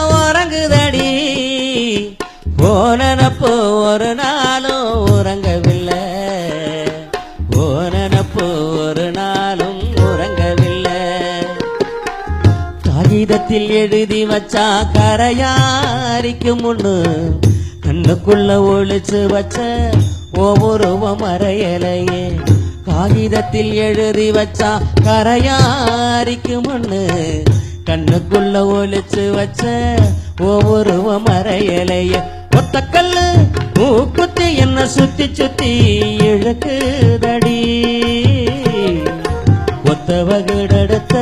உறங்குதடி போனப்போ ஒரு நாளும் உறங்கவில்லை, போனப்போ ஒரு நாளும் உறங்கவில்லை. காகிதத்தில் எழுதி வச்சா கரையாரிக்கு முன்னு கண்ணுக்குள்ள ஒளிச்சு வச்ச ஒவ்வொரு மறையலையே. காகிதத்தில் எழுதி வச்சா கரையாரிக்கு முன்னு கண்ணுக்குள்ள ஒளிச்சு வச்ச ஒவ்வொரு மறையலைய. ஒத்தக்கல்லு மூக்குத்தி என்ன சுத்தி சுத்தி இழுக்குதடி, ஒத்த வகுடத்த